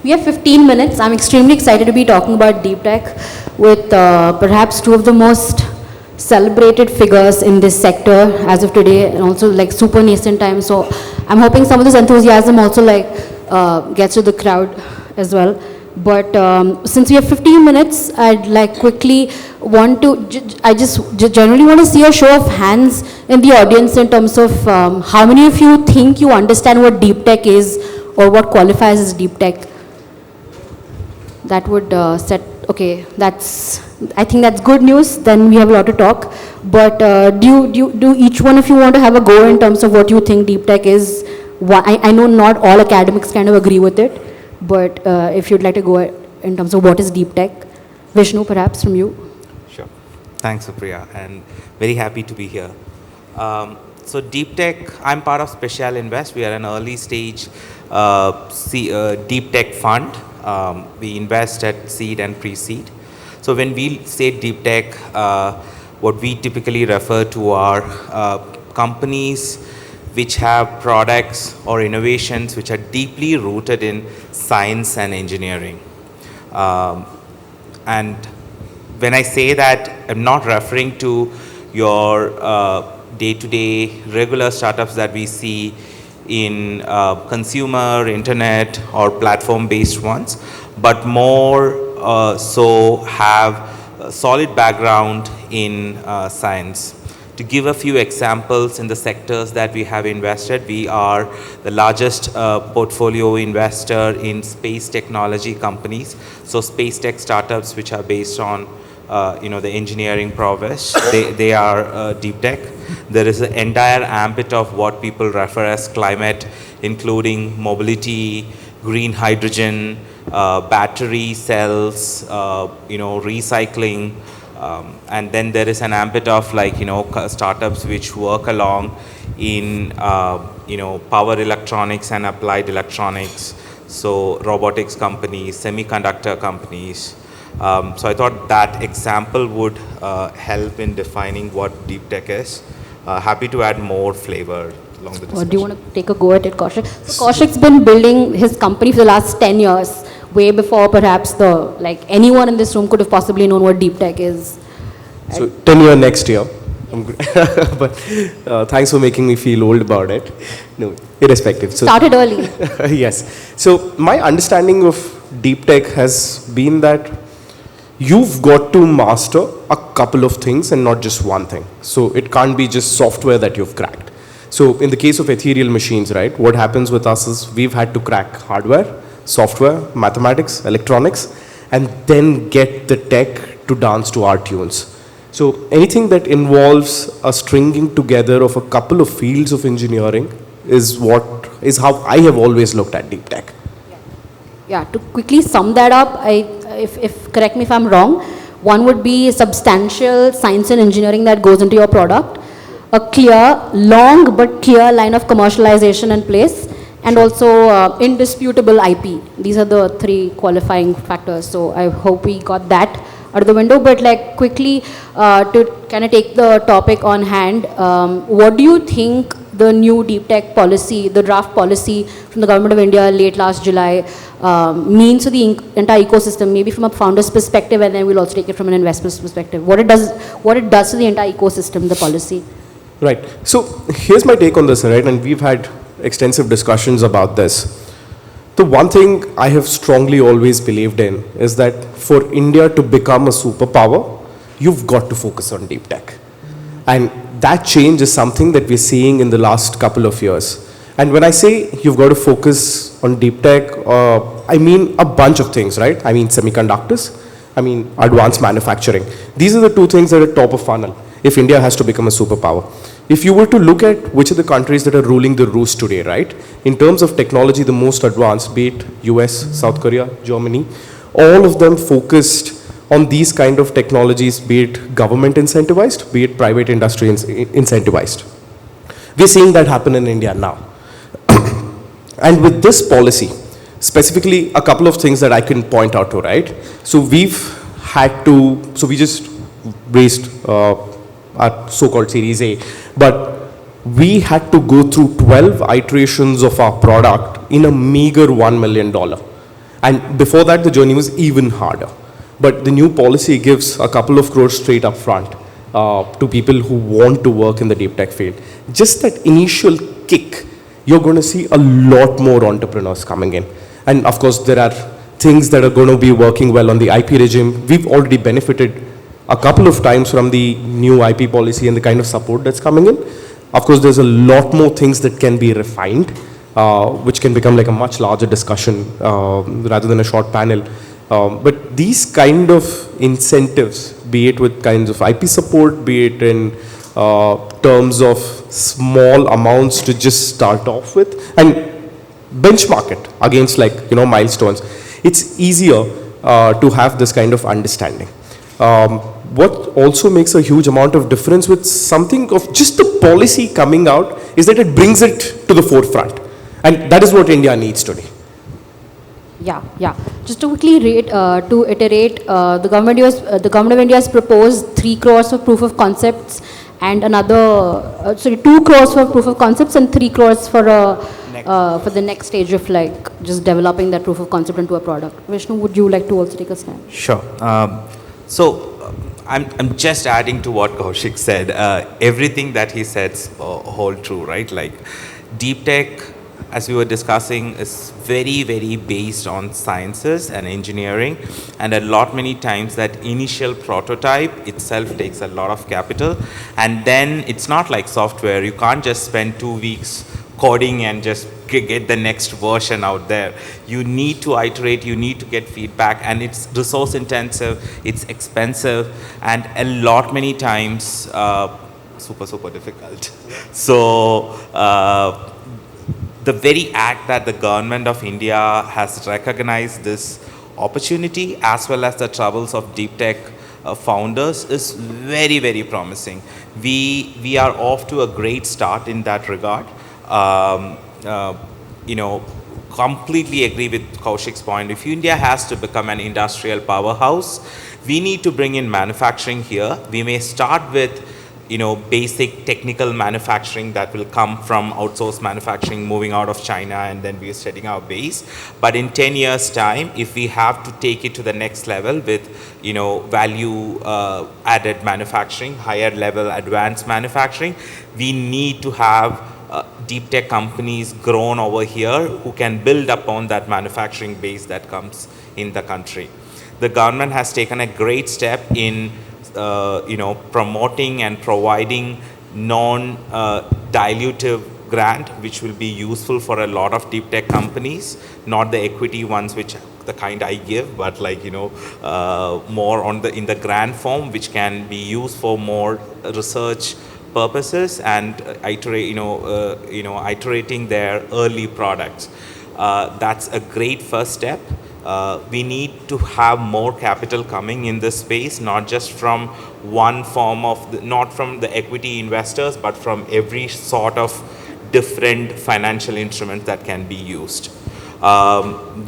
We have 15 minutes. I'm extremely excited to be talking about deep tech with perhaps two of the most celebrated figures in this sector as of today, and also like super nascent time. So I'm hoping some of this enthusiasm also like gets to the crowd as well. But since we have 15 minutes, I'd like quickly want to, I just generally want to see a show of hands in the audience in terms of how many of you think you understand what deep tech is or what qualifies as deep tech. That would set, okay, I think that's good news, then we have a lot to talk. But do each one of you want to have a go in terms of what you think deep tech is? I know not all academics kind of agree with it, but if you'd like to go in terms of what is deep tech. Vishnu, perhaps from you. Sure. Thanks, Supriya, and very happy to be here. So deep tech, I'm part of Speciale Invest. We are an early stage deep tech fund. We invest at seed and pre-seed. So when we say deep tech, what we typically refer to are companies which have products or innovations which are deeply rooted in science and engineering. And when I say that, I'm not referring to your day-to-day regular startups that we see in consumer, internet, or platform-based ones, but more so have a solid background in science. To give a few examples in the sectors that we have invested, we are the largest portfolio investor in space technology companies. So space tech startups which are based on the engineering prowess, they are deep tech. There is an entire ambit of what people refer as climate, including mobility, green hydrogen, battery cells, recycling, and then there is an ambit of startups which work along in power electronics and applied electronics, so robotics companies, semiconductor companies. So I thought that example would help in defining what deep tech is. Happy to add more flavor along the discussion. Or do you want to take a go at it, Kaushik? So Kaushik's been building his company for the last 10 years, way before perhaps anyone in this room could have possibly known what deep tech is. So 10 year next year. But thanks for making me feel old about it. No, irrespective. So, started early. Yes. So my understanding of deep tech has been that you've got to master a couple of things and not just one thing. So it can't be just software that you've cracked. So in the case of Ethereal Machines, right, what happens with us is we've had to crack hardware, software, mathematics, electronics, and then get the tech to dance to our tunes. So anything that involves a stringing together of a couple of fields of engineering is how I have always looked at deep tech. Yeah, to quickly sum that up, if correct me if I'm wrong, one would be substantial science and engineering that goes into your product, a clear, long but clear line of commercialization in place, and also indisputable IP. These are the three qualifying factors. So I hope we got that out of the window. But quickly to kind of take the topic on hand, what do you think the new deep tech policy, the draft policy from the government of India late last July means to the entire ecosystem, maybe from a founder's perspective, and then we'll also take it from an investor's perspective. What it does to the entire ecosystem, the policy. Right. So here's my take on this, right? And we've had extensive discussions about this. The one thing I have strongly always believed in is that for India to become a superpower, you've got to focus on deep tech. And that change is something that we're seeing in the last couple of years. And when I say you've got to focus on deep tech, I mean a bunch of things, right? I mean semiconductors, I mean advanced manufacturing. These are the two things that are top of funnel if India has to become a superpower. If you were to look at which are the countries that are ruling the roost today, right? In terms of technology, the most advanced, be it US, South Korea, Germany, all of them focused on these kind of technologies, be it government incentivized, be it private industry incentivized. We're seeing that happen in India now. And with this policy, specifically a couple of things that I can point out to, right? So we just raised our so-called Series A, but we had to go through 12 iterations of our product in a meager $1 million. And before that, the journey was even harder. But the new policy gives a couple of crores straight up front to people who want to work in the deep tech field. Just that initial kick, you're going to see a lot more entrepreneurs coming in. And of course, there are things that are going to be working well on the IP regime. We've already benefited a couple of times from the new IP policy and the kind of support that's coming in. Of course, there's a lot more things that can be refined, which can become like a much larger discussion rather than a short panel. But these kind of incentives, be it with kinds of IP support, be it in terms of small amounts to just start off with, and benchmark it against like, milestones. It's easier to have this kind of understanding. What also makes a huge amount of difference with something of just the policy coming out is that it brings it to the forefront. And that is what India needs today. Yeah. Just to quickly to iterate, the government of India has proposed 3 crores for proof of concepts and another, 2 crores for proof of concepts and 3 crores for the next stage of like just developing that proof of concept into a product. Vishnu, would you like to also take a stand? Sure. I'm just adding to what Kaushik said. Everything that he said hold true, right? Like deep tech, as we were discussing, is very, very based on sciences and engineering, and many times that initial prototype itself takes a lot of capital, and then it's not like software. You can't just spend 2 weeks coding and just get the next version out there. You need to iterate, you need to get feedback, and it's resource intensive, it's expensive, and many times super difficult. So the very act that the government of India has recognized this opportunity as well as the troubles of deep tech founders is very, very promising. We are off to a great start in that regard. Completely agree with Kaushik's point. If India has to become an industrial powerhouse, we need to bring in manufacturing here. We may start with basic technical manufacturing that will come from outsourced manufacturing moving out of China, and then we are setting our base. But in 10 years time, if we have to take it to the next level with value added manufacturing, higher level advanced manufacturing, we need to have deep tech companies grown over here who can build upon that manufacturing base that comes in the country. The government has taken a great step in promoting and providing non-dilutive grant, which will be useful for a lot of deep tech companies, not the equity ones, which the kind I give, but like, more in the grant form, which can be used for more research purposes and iterating their early products. That's a great first step. We need to have more capital coming in this space, not just from one form of, not from the equity investors, but from every sort of different financial instrument that can be used. The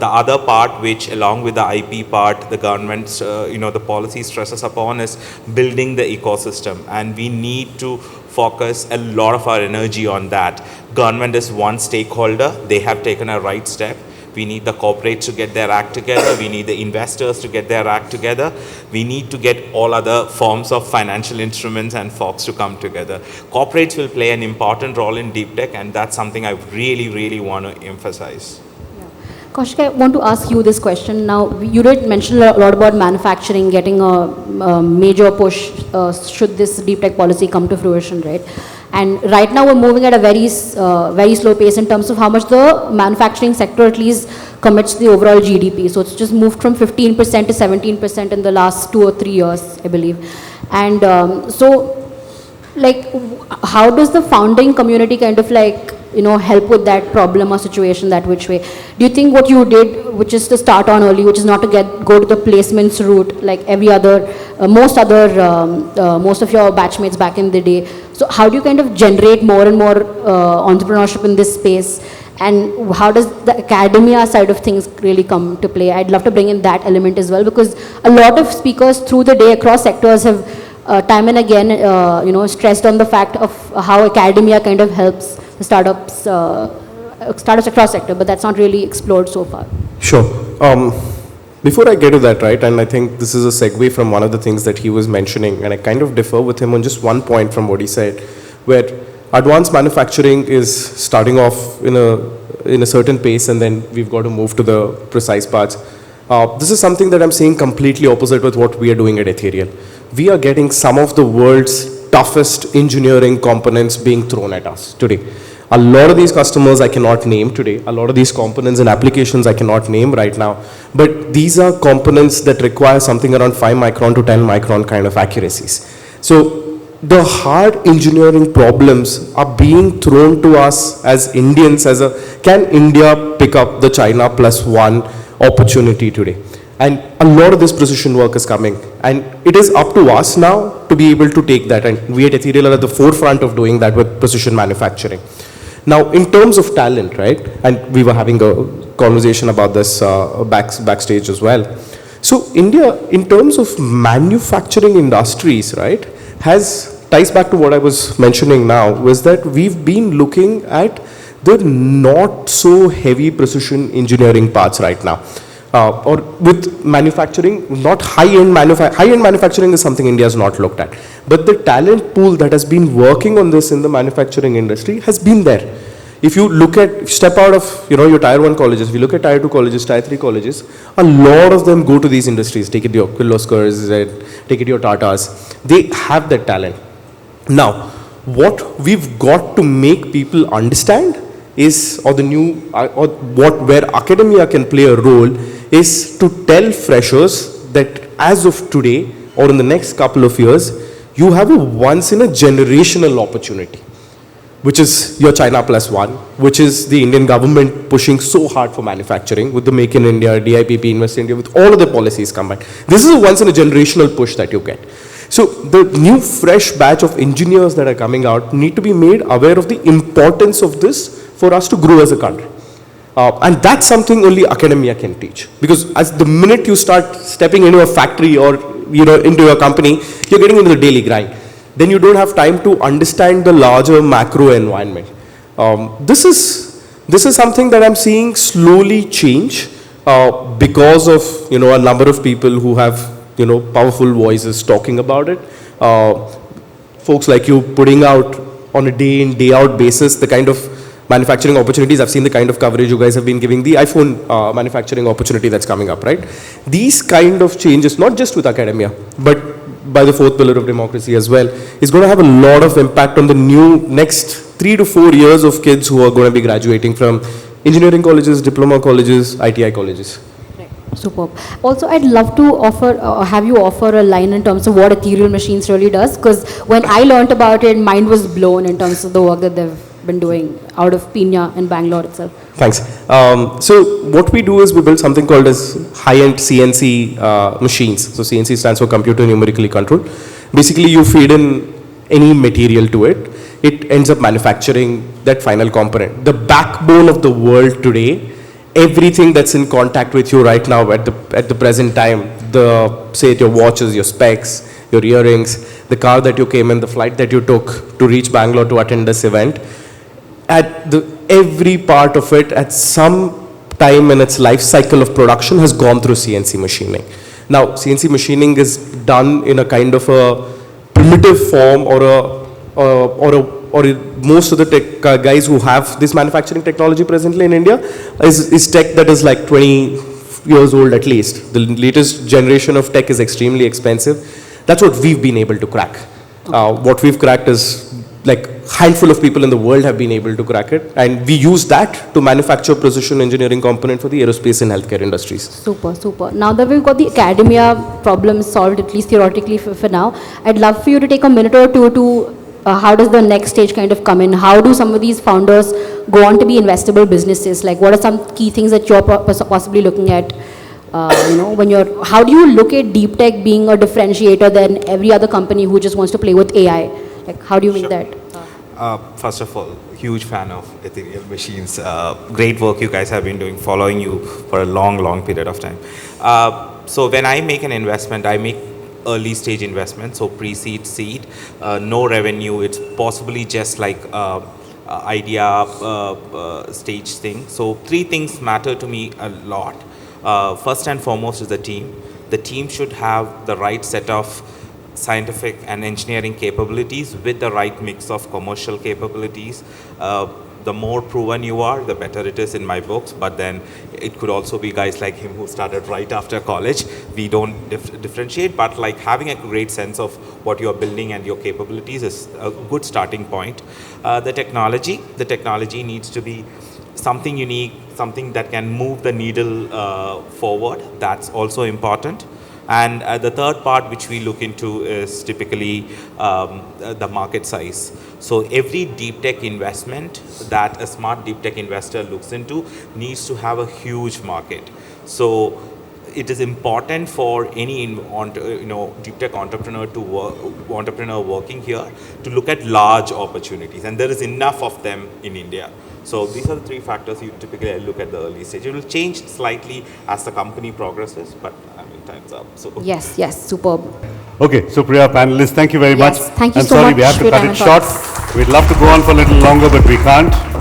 other part, which along with the IP part, the government's, the policy stresses upon is building the ecosystem, and we need to focus a lot of our energy on that. Government is one stakeholder. They have taken a right step. We need the corporates to get their act together. We need the investors to get their act together. We need to get all other forms of financial instruments and folks to come together. Corporates will play an important role in deep tech, and that's something I really, really want to emphasize. Kaushik, I want to ask you this question. Now, you did mention a lot about manufacturing getting a major push should this deep tech policy come to fruition, right? And right now we're moving at a very slow pace in terms of how much the manufacturing sector at least commits to the overall GDP. So it's just moved from 15% to 17% in the last 2 or 3 years, I believe. And how does the founding community kind of help with that problem or situation that which way? Do you think what you did, which is to start on early, which is not to go to the placements route like every other, most of your batchmates back in the day. So how do you kind of generate more and more entrepreneurship in this space? And how does the academia side of things really come to play? I'd love to bring in that element as well, because a lot of speakers through the day across sectors have time and again, stressed on the fact of how academia kind of helps the startups startups across sector, but that's not really explored so far. Sure. Before I get to that, right, and I think this is a segue from one of the things that he was mentioning, and I kind of differ with him on just one point from what he said, where advanced manufacturing is starting off in a certain pace, and then we've got to move to the precise parts. This is something that I'm seeing completely opposite with what we are doing at Ethereal. We are getting some of the world's toughest engineering components being thrown at us today. A lot of these customers I cannot name today. A lot of these components and applications I cannot name right now. But these are components that require something around 5 micron to 10 micron kind of accuracies. So the hard engineering problems are being thrown to us as Indians can India pick up the China plus one opportunity today? And a lot of this precision work is coming. And it is up to us now to be able to take that. And we at Ethereal are at the forefront of doing that with precision manufacturing. Now, in terms of talent, right, and we were having a conversation about this backstage as well. So India, in terms of manufacturing industries, right, ties back to what I was mentioning now, was that we've been looking at the not so heavy precision engineering parts right now. Or with manufacturing, not high-end manufacturing is something India has not looked at. But the talent pool that has been working on this in the manufacturing industry has been there. If you step out of your tier 1 colleges, if you look at tier 2 colleges, tier 3 colleges, a lot of them go to these industries. Take it your Kirloskars, take it your Tatas. They have that talent. Now, what we've got to make people understand is, where academia can play a role, is to tell freshers that as of today or in the next couple of years, you have a once in a generational opportunity, which is your China plus one, which is the Indian government pushing so hard for manufacturing with the Make in India, DIPP, Invest India, with all of the policies combined. This is a once in a generational push that you get. So the new fresh batch of engineers that are coming out need to be made aware of the importance of this for us to grow as a country. And that's something only academia can teach. Because as the minute you start stepping into a factory or into a company, you're getting into the daily grind. Then you don't have time to understand the larger macro environment. This is something that I'm seeing slowly change because of a number of people who have powerful voices talking about it. Folks like you putting out on a day in, day out basis the kind of manufacturing opportunities. I've seen the kind of coverage you guys have been giving, the iPhone manufacturing opportunity that's coming up, right? These kind of changes, not just with academia, but by the fourth pillar of democracy as well, is going to have a lot of impact on the next 3 to 4 years of kids who are going to be graduating from engineering colleges, diploma colleges, ITI colleges. Superb. Also, I'd love to have you offer a line in terms of what Ethereal Machines really does, because when I learned about it, mind was blown in terms of the work that they've been doing out of Pina in Bangalore itself. Thanks. So what we do is we build something called as high-end CNC machines. So CNC stands for computer numerically controlled. Basically, you feed in any material to it. It ends up manufacturing that final component. The backbone of the world today, everything that's in contact with you right now at the present time, say your watches, your specs, your earrings, the car that you came in, the flight that you took to reach Bangalore to attend this event, every part of it at some time in its life cycle of production has gone through CNC machining. Now, CNC machining is done in a kind of a primitive form or most of the guys who have this manufacturing technology presently in India is tech that is like 20 years old at least. The latest generation of tech is extremely expensive. That's what we've been able to crack. What we've cracked is like handful of people in the world have been able to crack it, and we use that to manufacture precision engineering component for the aerospace and healthcare industries. Super, super. Now that we've got the academia problems solved, at least theoretically for now, I'd love for you to take a minute or two to how does the next stage kind of come in? How do some of these founders go on to be investable businesses? Like, what are some key things that you're possibly looking at? How do you look at Deeptech being a differentiator than every other company who just wants to play with AI? Like, how do you make that? First of all, huge fan of Ethereal Machines. Great work you guys have been doing, following you for a long period of time. So when I make an investment, I make early stage investment, so pre-seed, seed, no revenue. It's possibly just like idea stage thing. So 3 things matter to me a lot. First and foremost is the team. The team should have the right set of scientific and engineering capabilities with the right mix of commercial capabilities. The more proven you are, the better it is in my books, but then it could also be guys like him who started right after college. We don't differentiate, but like having a great sense of what you're building and your capabilities is a good starting point. The technology needs to be something unique, something that can move the needle forward. That's also important. And the third part which we look into is typically the market size. So every deep tech investment that a smart deep tech investor looks into needs to have a huge market. So it is important for any deep tech entrepreneur working here to look at large opportunities, and there is enough of them in India. So these are the 3 factors you typically look at the early stage. It will change slightly as the company progresses, but I mean, time's up. So Yes, yes, superb. Okay, so Priya, panelists, thank you very much. Yes, thank you I'm so sorry, much we have for to your cut time it and short. thoughts. We'd love to go on for a little longer, but we can't.